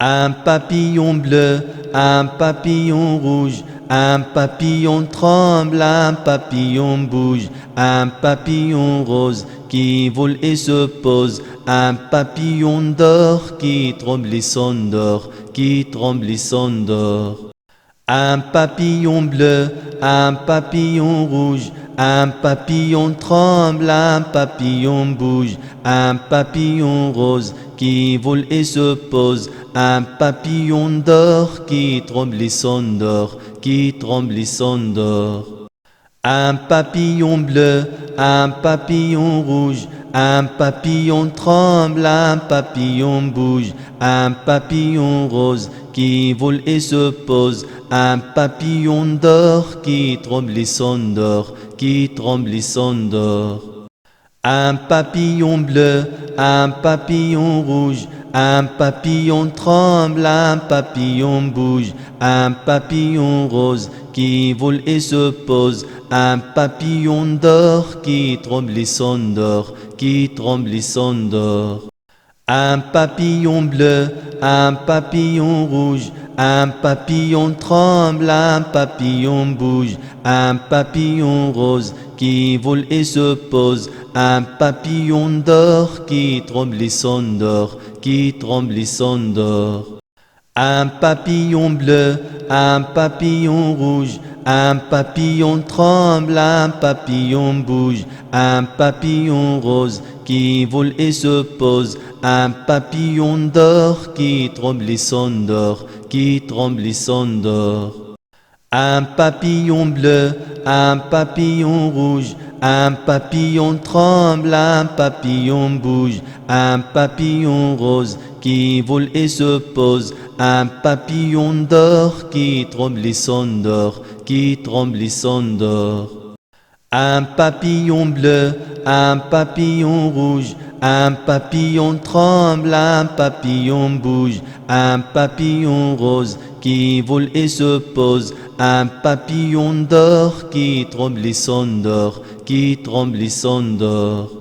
Un papillon bleu, un papillon rouge, un papillon tremble, un papillon bouge, un papillon rose qui vole et se pose, un papillon d'or qui tremble et s'endort, qui tremble et s'endort. Un papillon bleu, un papillon rouge, un papillon tremble, un papillon bouge, un papillon rose qui vole et se pose, un papillon d'or qui tremble et s'endort, qui tremble et s'endort. Un papillon bleu, un papillon rouge, un papillon tremble, un papillon bouge, un papillon rose qui vole et se pose, un papillon d'or qui tremble et s'endort, qui tremble et s'endort. Un papillon bleu, un papillon rouge, un papillon tremble, un papillon bouge, un papillon rose qui vole et se pose, un papillon d'or qui tremble et s'endort, qui tremble et s'endort. Un papillon bleu, un papillon rouge, un papillon tremble, un papillon bouge, un papillon rose qui vole et se pose, un papillon d'or qui tremble et s'endort, qui tremble et s'endort. Un papillon bleu, un papillon rouge, un papillon tremble, un papillon bouge, un papillon rose qui vole et se pose, un papillon d'or qui tremble et s'endort, qui tremble et s'endort. Un papillon bleu, un papillon rouge, un papillon tremble, un papillon bouge, un papillon rose qui vole et se pose, un papillon d'or qui tremble et s'endort, qui tremble et s'endort. Un papillon bleu, un papillon rouge, un papillon tremble, un papillon bouge, un papillon rose qui vole et se pose, un papillon d'or qui tremble et s'endort, qui tremble et s'endort.